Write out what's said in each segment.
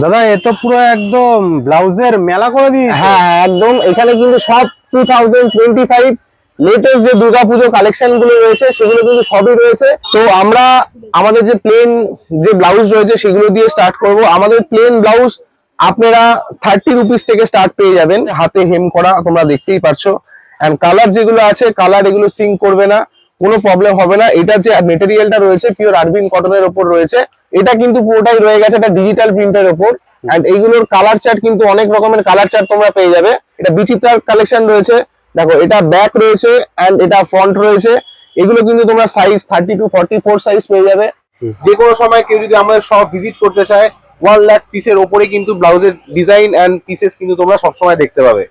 দাদা এ তো পুরো একদম ব্লাউজের মেলা করে দিয়েছে। হ্যাঁ একদম, এখানে কিন্তু সব 2025 লেটেস্ট যে দুর্গাপুজো কালেকশন গুলো রয়েছে সেগুলো কিন্তু সবই রয়েছে। তো আমরা আমাদের যে প্লেন যে ব্লাউজ রয়েছে সেগুলো দিয়ে স্টার্ট করব। আমাদের প্লেন ব্লাউজ আপনারা 30 রুপিস থেকে স্টার্ট পেয়ে যাবেন, হাতে হেম করা, তোমরা দেখতেই পারছো। এন্ড কালার যেগুলো আছে, কালার এগুলো সিঙ্ক করবে না, কোনো প্রবলেম হবে না। এটা যে মেটেরিয়ালটা রয়েছে পিওর আরবিন কটনের উপর রয়েছে, এটা কিন্তু পুরোটাই রয়ে গেছে একটা ডিজিটাল প্রিন্টের উপর। এন্ড এইগুলোর কালার চার্ট কিন্তু অনেক রকমের কালার চার্ট তোমরা পেয়ে যাবে। এটা বিচিত্রার কালেকশন রয়েছে, দেখো এটা ব্যাক রয়েছে এন্ড এটা ফ্রন্ট রয়েছে। এগুলো কিন্তু তোমরা সাইজ 30 to 44 সাইজ পেয়ে যাবে। যে কোনো সময় কেউ যদি আমাদের শপ ভিজিট করতে চায়, 1 লাখ পিসের ওপরে কিন্তু ব্লাউজের ডিজাইন এন্ড পিসেস কিন্তু তোমরা সবসময় দেখতে পাবে।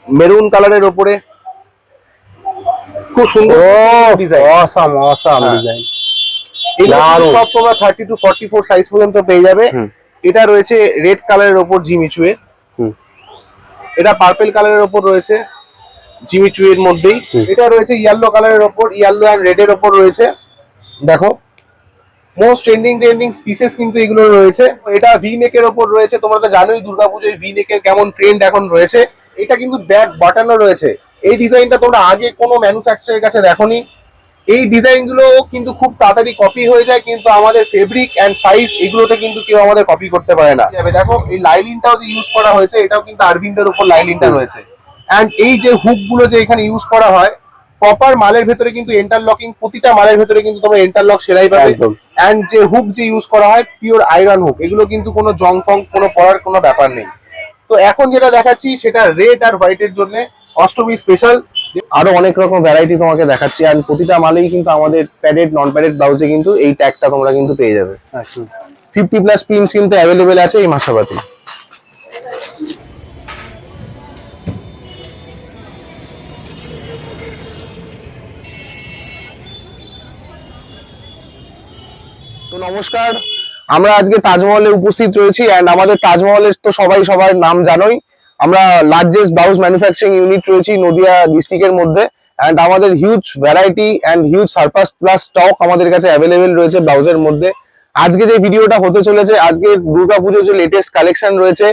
মেরুন কালারের ওপরে খুব সুন্দর ডিজাইন, অসাম ডিজাইন। এগুলো সব তোমরা 30 to 44 সাইজ পর্যন্ত পেয়ে যাবে। এটা রয়েছে রেড কালারের ওপর জিমিচুয়ে, এটা পার্পল কালারের ওপর রয়েছে জিমিচুয়ের মধ্যেই। এটা রয়েছে ইয়েলো কালারের ওপর, ইয়েলো এন্ড রেড এর ওপর রয়েছে। দেখো মোস্ট ট্রেন্ডিং পিসেস কিন্তু এগুলো রয়েছে। এটা ভি নেকের ওপর রয়েছে, তোমরা তো জানোই দুর্গাপুজোয় ভি নেকের কেমন ট্রেন্ড এখন রয়েছে। এটা কিন্তু ব্যাক বাটনও রয়েছে। এই ডিজাইনটা তোমরা আগে কোনো ম্যানুফ্যাকচারের কাছে দেখোনি। এই ডিজাইন গুলো কিন্তু খুব তাড়াতাড়ি কপি হয়ে যায়, কিন্তু আমাদের ফেব্রিক এন্ড সাইজ এগুলোতে কিন্তু কেউ আমাদের কপি করতে পারে না। দেখো এই লাইলিনটাও যে ইউজ করা হয়েছে, এটাও কিন্তু আরবিন্ডের উপর লাইলিনটা রয়েছে। এন্ড এই যে হুক গুলো যে এখানে ইউজ করা হয়, প্রপার মালের ভেতরে কিন্তু ইন্টারলকিং, প্রতিটা মালের ভেতরে কিন্তু তোমরা ইন্টারলক সেলাই পাবে। এন্ড যে হুক যে ইউজ করা হয় পিওর আয়রন হুক, এগুলো কিন্তু কোনো জং ফং কোনো পড়ার কোনো ব্যাপার নেই। তো এখন যেটা দেখাচ্ছি সেটা রেড আর হোয়াইটের জন্য অষ্টমী স্পেশাল। আরো অনেক রকম ভ্যারাইটি তোমাকে দেখাচ্ছি। আর প্রতিটা মালেই কিন্তু আমাদের প্যাডেড নন প্যাডেড ব্লাউজে কিন্তু এই ট্যাগটা তোমরা কিন্তু পেয়ে যাবে। 50+ প্রিন্টস কিন্তু অ্যাভেলেবেল আছে এই মাসাবাতে। তো নমস্কার, আমরা আজকে তাজমহলে উপস্থিত রয়েছি। এন্ড আমাদের তাজমহলের তো সবাই সবার নাম জানোই। আমরা লার্জেস্ট ব্লাউজ ম্যানুফ্যাকচারিং ইউনিট রয়েছি নদিয়া ডিস্ট্রিক্টের মধ্যে। এন্ড আমাদের huge variety and huge surplus plus stock আমাদের কাছে অ্যাভেলেবেল রয়েছে ব্লাউজের মধ্যে। আজকে যে ভিডিওটা হতে চলেছে, আজকে দুর্গাপুজোর যে লেটেস্ট কালেকশন রয়েছে,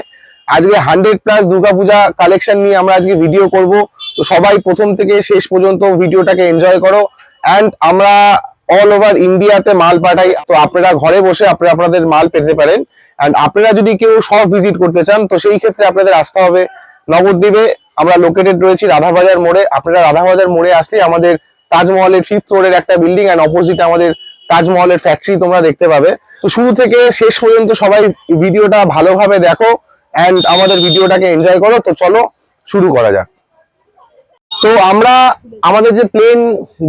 আজকে 100+ দুর্গাপূজা কালেকশন নিয়ে আমরা আজকে ভিডিও করব। তো সবাই প্রথম থেকে শেষ পর্যন্ত ভিডিওটাকে এনজয় করো। এন্ড আমরা অল ওভার ইন্ডিয়াতে মাল পাঠাই, তো আপনারা ঘরে বসে আপনারা আপনাদের মাল পেতে পারেন। এন্ড আপনারা যদি কেউ শপ ভিজিট করতে চান, তো সেই ক্ষেত্রে আপনাদের আসতে হবে নবদ্বীপে। আমরা লোকেটেড রয়েছি রাধাবাজার মোড়ে। আপনারা রাধাবাজার মোড়ে আসলে আমাদের তাজমহলের 5th ফ্লোরের একটা বিল্ডিং এন্ড অপোজিট আমাদের তাজমহলের ফ্যাক্টরি তোমরা দেখতে পাবে। তো শুরু থেকে শেষ পর্যন্ত সবাই ভিডিওটা ভালোভাবে দেখো এন্ড আমাদের ভিডিওটাকে এনজয় করো। তো চলো শুরু করা যাক। তো আমরা আমাদের যে প্লেন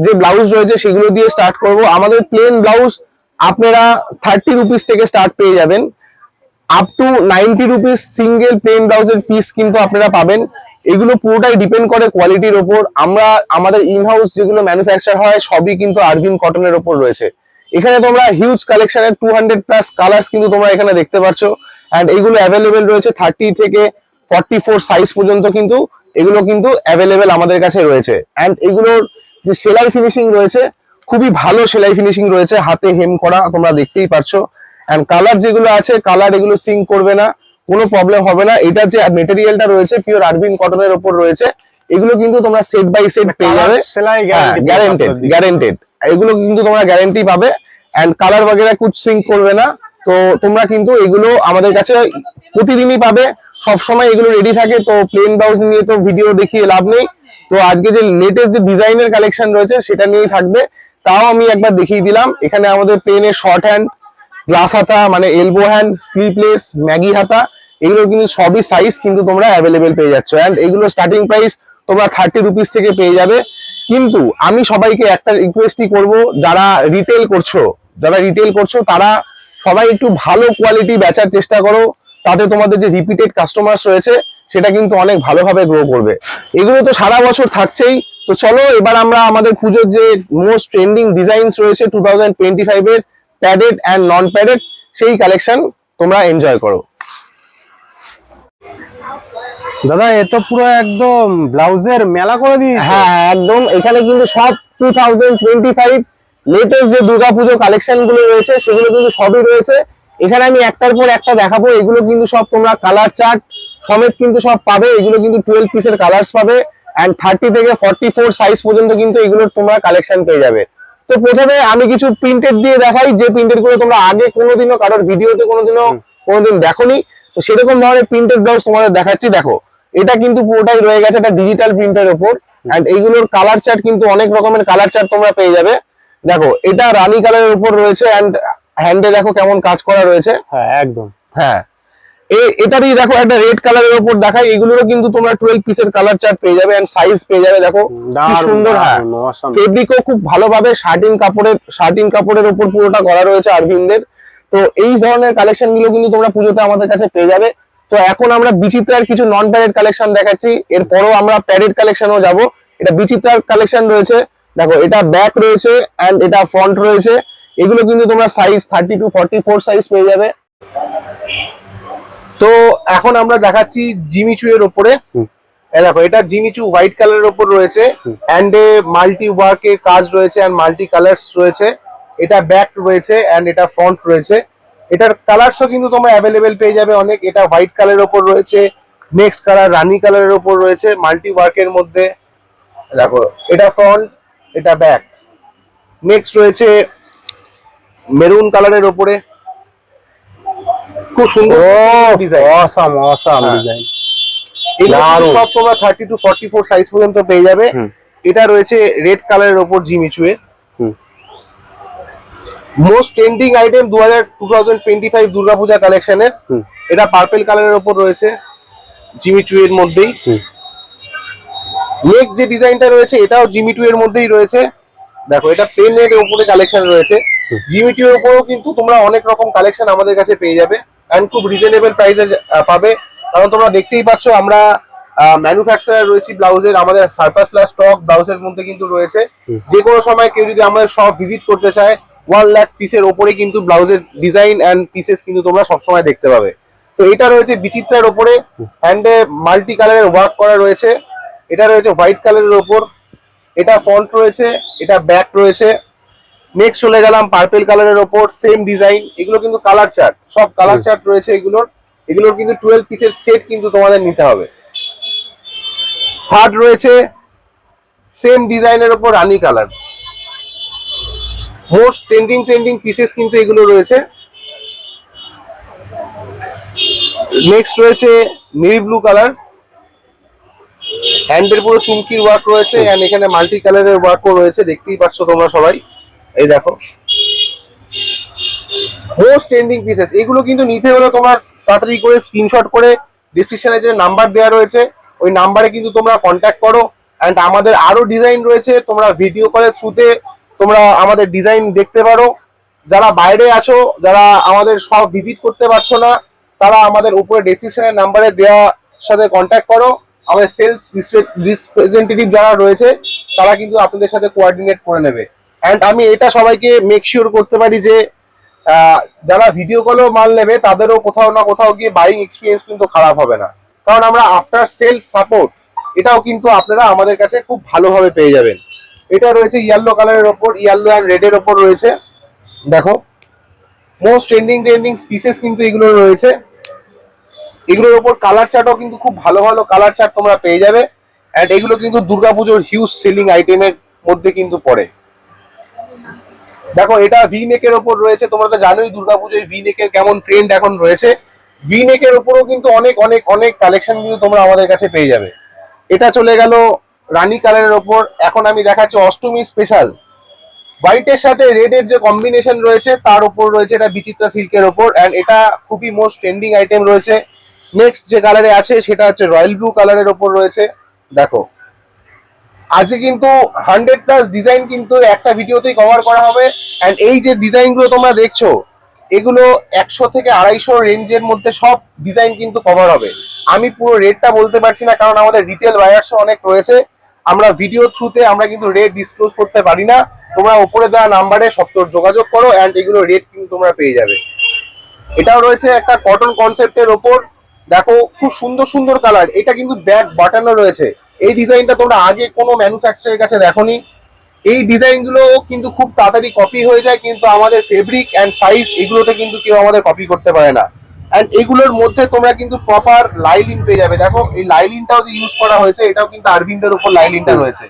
যে ব্লাউজ রয়েছে সেগুলো দিয়ে স্টার্ট করব। আমাদের প্লেন ব্লাউজ আপনারা 30 রুপিস থেকে স্টার্ট পেয়ে যাবেন, up to 90 rupees single plain ব্লাউজের পিস কিন্তু আপনারা পাবেন। এগুলো পুরোটাই ডিপেন্ড করে কোয়ালিটির ওপর। আমরা আমাদের ইনহাউস যেগুলো ম্যানুফ্যাকচার হয় সবই কিন্তু আরবিন কটনের ওপর রয়েছে। এখানে তোমরা হিউজ কালেকশনের 200+ কালার্স কিন্তু তোমরা এখানে দেখতে পাচ্ছ। এন্ড এইগুলো অ্যাভেলেবেল রয়েছে 30 থেকে 44 সাইজ পর্যন্ত কিন্তু এগুলো কিন্তু অ্যাভেলেবেল আমাদের কাছে রয়েছে। এন্ড এগুলোর যে সেলাই ফিনিশিং রয়েছে, খুবই ভালো সেলাই ফিনিশিং রয়েছে, হাতে হেম করা, তোমরা দেখতেই পারছো। এন্ড কালার যেগুলো আছে, কালার এগুলো সিঙ্ক করবে না, কোনো প্রবলেম হবে না। এটা যে মেটেরিয়ালটা রয়েছে পিওর আরবিন কটনের উপর রয়েছে। এগুলো কিন্তু তোমরা সেট বাই সেট পেয়ে যাবে, গ্যারান্টেড। এগুলো কিন্তু তোমরা গ্যারান্টি পাবে। এন্ড কালার বাগেরা কুছ সিঙ্ক করবে না। তো তোমরা কিন্তু এগুলো আমাদের কাছে প্রতিদিনই পাবে, সব সময় এগুলো রেডি থাকে। তো প্লেন ব্লাউজ নিয়ে তো ভিডিও দেখিয়ে লাভ নেই। তো আজকে যে লেটেস্ট যে ডিজাইনের কালেকশন রয়েছে সেটা নিয়েই থাকবে। তাও আমি একবার দেখিয়ে দিলাম। এখানে আমাদের প্লেনের শর্ট হ্যান্ড, গ্লাস হাতা মানে এলবো হ্যান্ড, স্লিভলেস, ম্যাগি হাতা, এগুলো কিন্তু সবই সাইজ কিন্তু তোমরা অ্যাভেলেবেল পেয়ে যাচ্ছ। এন্ড এগুলো স্টার্টিং প্রাইস তোমরা 30 রুপিস থেকে পেয়ে যাবে। কিন্তু আমি সবাইকে একটা রিকোয়েস্টই করব, যারা রিটেল করছো তারা সবাই একটু ভালো কোয়ালিটি বেচার চেষ্টা করো, তাতে তোমাদের যে রিপিটেড কাস্টমার্স রয়েছে সেটা কিন্তু অনেক ভালোভাবে গ্রো করবে। এগুলো তো সারা বছর থাকছেই। তো চলো এবার আমরা আমাদের পুজোর যে মোস্ট ট্রেন্ডিং ডিজাইনস রয়েছে 2025 এর প্যাডেড এন্ড নন প্যাডেড, সেই কালেকশন তোমরা এনজয় করো। দাদা এ তো পুরো একদম ব্লাউজের মেলা করে দিয়েছে। হ্যাঁ একদম, এখানে কিন্তু সব 2025 লেটেস্ট যে দুর্গাপুজো কালেকশন গুলো রয়েছে সেগুলো কিন্তু সবই রয়েছে। এখানে আমি একটার পর একটা দেখাবো, এগুলো কিন্তু সব তোমরা কালার চার্ট সমেত কিন্তু সব পাবে। এগুলো কিন্তু 12 পিসের কালার্স পাবে এন্ড 30 থেকে 44 সাইজ পর্যন্ত কিন্তু এগুলোর তোমরা কালেকশন পেয়ে যাবে। তো প্রথমে আমি কিছু প্রিন্টেড দিয়ে দেখাই, যে প্রিন্টেড গুলো তোমরা আগে কোনোদিনও কারোর ভিডিওতে কোনোদিন দেখোনি। তো সেরকম ধরনের প্রিন্টেড ব্লাউজ তোমাদের দেখাচ্ছি। দেখো এটা কিন্তু পুরোটাই রয়ে গেছে একটা ডিজিটাল প্রিন্টের উপর এন্ড এইগুলোর কালার চার্ট কিন্তু অনেক রকমের কালার চার্ট তোমরা পেয়ে যাবে। দেখো এটা রানী কালারের উপর রয়েছে এন্ড হ্যান্ডে দেখো কেমন কাজ করা রয়েছে। হ্যাঁ একদম। হ্যাঁ এটারই দেখো একটা রেড কালারের উপর দেখাই, এগুলোরও কিন্তু তোমরা 12 পিসের কালার চার্ট পেয়ে যাবে এন্ড সাইজ পেয়ে যাবে। দেখো কি সুন্দর। হ্যাঁ ফেব্রিকও খুব ভালোভাবে শার্টিন কাপড়ের উপর পুরোটা করা রয়েছে আরভিন্দের। তো এই ধরনের কালেকশন গুলো কিন্তু তোমরা পুজোতে আমাদের কাছে পেয়ে যাবে। তো এখন আমরা বিচিত্রার কিছু নন প্যারেড কালেকশন দেখাচ্ছি, এরপরও আমরা প্যারেড কালেকশনও যাব। এটা বিচিত্রার কালেকশন রয়েছে। দেখো এটা ব্যাক রয়েছে এন্ড এটা ফ্রন্ট রয়েছে। এগুলো কিন্তু তোমরা সাইজ 30 to 44 সাইজ পেয়ে যাবে। তো এখন আমরা দেখাচ্ছি জিমিচু এর উপরে। দেখো এটা জিমিচু হোয়াইট কালারের উপর রয়েছে এন্ড মাল্টি ওয়ার্কের কাজ রয়েছে এন্ড মাল্টি কালার্স রয়েছে। এটা ব্যাক রয়েছে এন্ড এটা ফ্রন্ট রয়েছে। এটার কালারসও কিন্তু তোমরা অ্যাভেলেবেল পেয়ে যাবে অনেক। এটা হোয়াইট কালারের উপর রয়েছে, নেক্সট কালার রানী কালারের উপর রয়েছে মাল্টি ওয়ার্কের মধ্যে। দেখো এটা ফ্রন্ট, এটা ব্যাক। নেক্সট রয়েছে মেরুন কালারের উপরে, খুব সুন্দর ডিজাইন। Awesome design. এগুলো সব তোমরা 30 to 44 সাইজ পর্যন্ত পেয়ে যাবে। এটা রয়েছে রেড কালারের উপর জিমিচু এর মোস্ট ট্রেন্ডিং আইটেম 2025 দুর্গাপূজা কালেকশনের। এটা পার্পল কালারের উপর রয়েছে জিমিচু এর মধ্যেই। নেক্সট যে ডিজাইনটা রয়েছে এটাও জিমিচু এর মধ্যেই রয়েছে। দেখো এটা প্লেন এর উপরে কালেকশন রয়েছে। জিমিচু এর উপরেও কিন্তু তোমরা অনেক রকম কালেকশন আমাদের কাছে পেয়ে যাবে এন্ড খুব রিজনেবল প্রাইসে পাবে। কারণ তোমরা দেখতেই পাচ্ছ আমরা ম্যানুফ্যাকচারার রয়েছি ব্লাউজের, আমাদের সারপ্লাস প্লাস স্টক ব্লাউজের মধ্যে কিন্তু রয়েছে। যে কোনো সময় কেউ যদি আমাদের শপ ভিজিট করতে চায় 1 লাখ পিসের ওপরে কিন্তু ব্লাউজের ডিজাইন এন্ড পিসেস কিন্তু তোমরা সবসময় দেখতে পাবে। তো এটা রয়েছে বিচিত্রার ওপরে হ্যান্ডে মাল্টি কালারের ওয়ার্ক করা রয়েছে। এটা রয়েছে হোয়াইট কালারের ওপর, এটা ফ্রন্ট রয়েছে, এটা ব্যাক রয়েছে। নেক্সট চলে গেলাম পার্পল কালারের ওপর, সেম ডিজাইন। এগুলো কিন্তু কালার চার্ট, সব কালার চার্ট রয়েছে এগুলোর কিন্তু 12 পিসের সেট কিন্তু তোমাদের নিতে হবে। থার্ড রয়েছে সেম ডিজাইনের ওপর রানী কালার, মোস্ট ট্রেন্ডিং পিসেস কিন্তু এগুলো রয়েছে। নেক্সট রয়েছে নেভি ব্লু কালার, হ্যান্ডের পুরো চুমকির ওয়ার্ক রয়েছে এন্ড এখানে মাল্টি কালারের ওয়ার্কও রয়েছে, দেখতেই পাচ্ছ তোমরা সবাই। এই দেখো মোস্ট ট্রেন্ডিং পিসেস। এগুলো কিন্তু নিতে হলে তোমার তাড়াতাড়ি করে স্ক্রিনশট করে ডেসক্রিপশনে যে নাম্বার দেওয়া রয়েছে ওই নাম্বারে কিন্তু তোমরা কন্ট্যাক্ট করো এন্ড আমাদের আরো ডিজাইন রয়েছে, তোমরা ভিডিও কলের থ্রুতে তোমরা আমাদের ডিজাইন দেখতে পারো। যারা বাইরে আছো, যারা আমাদের সব ভিজিট করতে পারছো না, তারা আমাদের উপরে ডেসক্রিপশনের নাম্বারে দেওয়ার সাথে কন্ট্যাক্ট করো। আমাদের সেলস রিপ্রেজেন্টেটিভ যারা রয়েছে তারা কিন্তু আপনাদের সাথে কোঅর্ডিনেট করে নেবে। এন্ড আমি এটা সবাইকে মেক শিওর করতে পারি যে যারা ভিডিও কলেও মাল নেবে তাদেরও কোথাও না কোথাও গিয়ে বাইং এক্সপিরিয়েন্স কিন্তু খারাপ হবে না, কারণ আমরা আফটার সেলস সাপোর্ট এটাও কিন্তু আপনারা আমাদের কাছে খুব ভালোভাবে পেয়ে যাবেন। এটা রয়েছে ইয়েলো কালারের ওপর, ইয়েলো অ্যান্ড রেড এর ওপর রয়েছে। দেখো মোস্ট ট্রেন্ডিং পিসেস কিন্তু এগুলো রয়েছে। এগুলোর ওপর কালার চার্টও কিন্তু খুব ভালো কালার চার্ট তোমরা পেয়ে যাবে এন্ড এগুলো কিন্তু দুর্গাপুজোর হিউজ সেলিং আইটেমের মধ্যে কিন্তু পড়ে। দেখো এটা ভি নেকের ওপর রয়েছে, তোমরা তো জানোই দুর্গাপুজোয় ভি নেকের কেমন ট্রেন্ড এখন রয়েছে। ভি নেকের ওপরও কিন্তু অনেক কালেকশন কিন্তু তোমরা আমাদের কাছে পেয়ে যাবে। এটা চলে গেল রানী কালারের ওপর। এখন আমি দেখাচ্ছি অষ্টমী স্পেশাল হোয়াইটের সাথে রেড এর যে কম্বিনেশন রয়েছে তার উপর রয়েছে এটা বিচিত্রা সিল্কের ওপর এন্ড এটা খুবই মোস্ট ট্রেন্ডিং আইটেম রয়েছে। নেক্সট যে কালারে আছে সেটা হচ্ছে রয়্যাল ব্লু কালারের ওপর রয়েছে। দেখো আজকে কিন্তু 100+ ডিজাইন কিন্তু একটা ভিডিওতেই কভার করা হবে এন্ড এই যে ডিজাইনগুলো তোমরা দেখছো এগুলো 100 থেকে 250 রেঞ্জের মধ্যে সব ডিজাইন কিন্তু কভার হবে। আমি পুরো রেটটা বলতে পারছি না কারণ আমাদের রিটেল বায়ার্সও অনেক রয়েছে, আমরা ভিডিও থ্রুতে আমরা কিন্তু রেট ডিসক্লোজ করতে পারি না। তোমরা উপরে দেওয়া নাম্বারে সত্তর যোগাযোগ করো এন্ড এগুলো রেট কিন্তু তোমরা পেয়ে যাবে। এটাও রয়েছে একটা কটন কনসেপ্টের ওপর। দেখো খুব সুন্দর কালার, এটা কিন্তু ব্যাক বাটনও রয়েছে। এই ডিজাইনটা তোমরা আগে কোনো ম্যানুফ্যাকচারের কাছে দেখোনি। এই ডিজাইন গুলো কিন্তু খুব তাড়াতাড়ি কপি হয়ে যায়, কিন্তু আমাদের ফেব্রিক এন্ড সাইজ এগুলোতে কিন্তু কেউ আমাদের কপি করতে পারে না। এন্ড এগুলোর মধ্যে তোমরা কিন্তু প্রপার লাইলিন পেয়ে যাবে। দেখো এই লাইলিনটাও যে ইউজ করা হয়েছে, এটাও কিন্তু আরবিন্ডের উপর লাইলিনটা রয়েছে।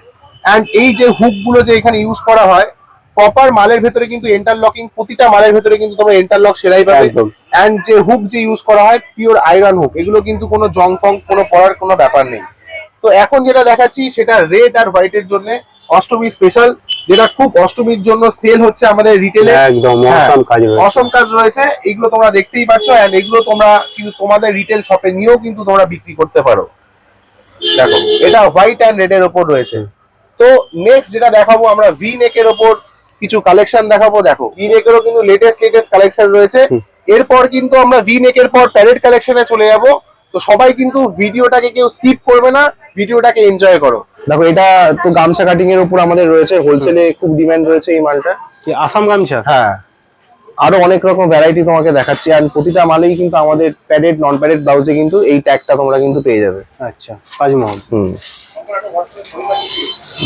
এন্ড এই যে হুক গুলো যে এখানে ইউজ করা হয়, প্রপার মালের ভেতরে কিন্তু ইন্টারলকিং, প্রতিটা মালের ভেতরে কিন্তু তোমরা ইন্টারলক সেলাই পাবে। একদম। এন্ড যে হুক যে ইউজ করা হয় পিওর আয়রন হুক, এগুলো কিন্তু কোনো জং ফং কোনো পড়ার কোনো ব্যাপার নেই। তো এখন যেটা দেখাচ্ছি সেটা রেড আর হোয়াইটের জন্য অষ্টমী স্পেশাল, যেটা খুব অষ্টমীর জন্য সেল হচ্ছে আমাদের রিটেলে। একদম অসম কাজ রয়েছে। অসম কাজ রয়েছে, এগুলো তোমরা দেখতেই পাচ্ছ। এন্ড এগুলো তোমরা কিন্তু তোমাদের রিটেল শপে নিয়েও কিন্তু তোমরা বিক্রি করতে পারো। দেখো এটা হোয়াইট এন্ড রেড এর উপর রয়েছে। তো নেক্সট যেটা দেখাবো আমরা ভি নেকের ওপর কিছু কালেকশন দেখাবো। দেখো ভি নেকেরও কিন্তু লেটেস্ট কালেকশন রয়েছে। এরপর কিন্তু আমরা ভি নেকের পর প্যারেড কালেকশনে চলে যাব। তো সবাই কিন্তু ভিডিওটাকে কেউ স্কিপ করবে না, ভিডিওটাকে এনজয় করো। দেখো এটা তো গামছা কাটিং এর উপর আমাদের রয়েছে, হোলসেলে খুব ডিমান্ড রয়েছে এই মালটা। কি আসাম গামছা? হ্যাঁ, আরো অনেক রকম ভ্যারাইটি তোমাকে দেখাচ্ছি। আর প্রতিটা মালেই কিন্তু আমাদের প্যাডেড নন প্যাডেড ব্লাউজে কিন্তু এই ট্যাগটা তোমরা কিন্তু পেয়ে যাবে। আচ্ছা, তাজমহল।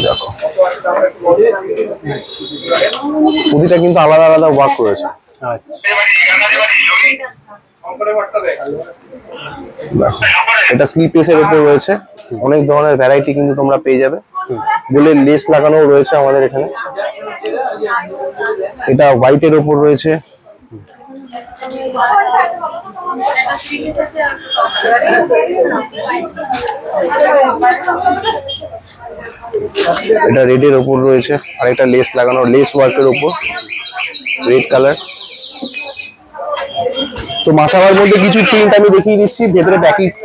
দেখো প্রতিটা কিন্তু আলাদা আলাদা ওয়ার্ক রয়েছে। আচ্ছা, এটা স্লিপলেসের উপর রয়েছে, অনেক ধরনের ভ্যারাইটি কিন্তু তোমরা পেয়ে যাবে। বলে লেস লাগানো রয়েছে আমাদের এখানে। এটা হোয়াইটের উপর রয়েছে। এটা রেডের উপর রয়েছে, আর একটা লেস লাগানো, লেস ওয়ার্কের উপর রেড কালার। তো মাসাবার মধ্যে কিছু প্রিন্ট আমি দেখিয়ে দিচ্ছি, ভেতরে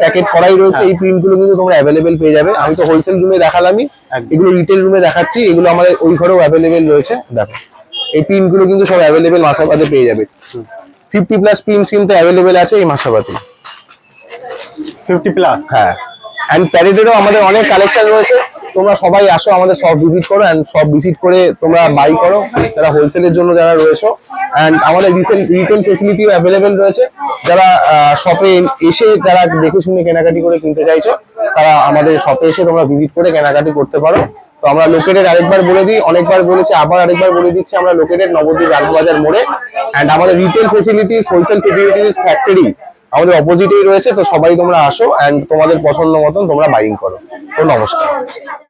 প্যাকেট করাই রয়েছে। এই প্রিন্ট গুলো কিন্তু তোমরা অ্যাভেলেবেল পেয়ে যাবে। আমি তো হোলসেল রুমে দেখালামই, এগুলো রিটেল রুমে দেখাচ্ছি। এগুলো আমাদের ওই ঘরেও অ্যাভেলেবেল রয়েছে। দেখো এই প্রিন্ট গুলো কিন্তু সব অ্যাভেলেবেল মাসাবাদে পেয়ে যাবে। 50+ প্রিন্টস কিন্তু অ্যাভেলেবেল আছে এই মাসাবাদে। 50+? হ্যাঁ, এন্ড প্যারেডেরও আমাদের অনেক কালেকশন রয়েছে। তোমরা সবাই আসো, আমাদের শপ ভিজিট করো, এন্ড শপ ভিজিট করে তোমরা বাই করো যারা হোলসেলের জন্য যারা রয়েছে। এন্ড আমাদের রিটেল ফেসিলিটিও অ্যাভেলেবেল রয়েছে। যারা শপে এসে যারা দেখে শুনে কেনাকাটি করে কিনতে চাইছো, তারা আমাদের শপে এসে তোমরা ভিজিট করে কেনাকাটি করতে পারো। তো আমরা লোকেটেড আরেকবার বলে দিই, অনেকবার বলেছি, আবার আরেকবার বলে দিচ্ছি, আমরা লোকেটেড নবদ্বীপ রাজবাজার মোড়ে। এন্ড আমাদের retail facilities, wholesale facilities factory আমাদের অপোজিটেই রয়েছে। তো সবাই তোমরা আসো এন্ড তোমাদের পছন্দ মতন তোমরা বাইং করো। তো নমস্কার।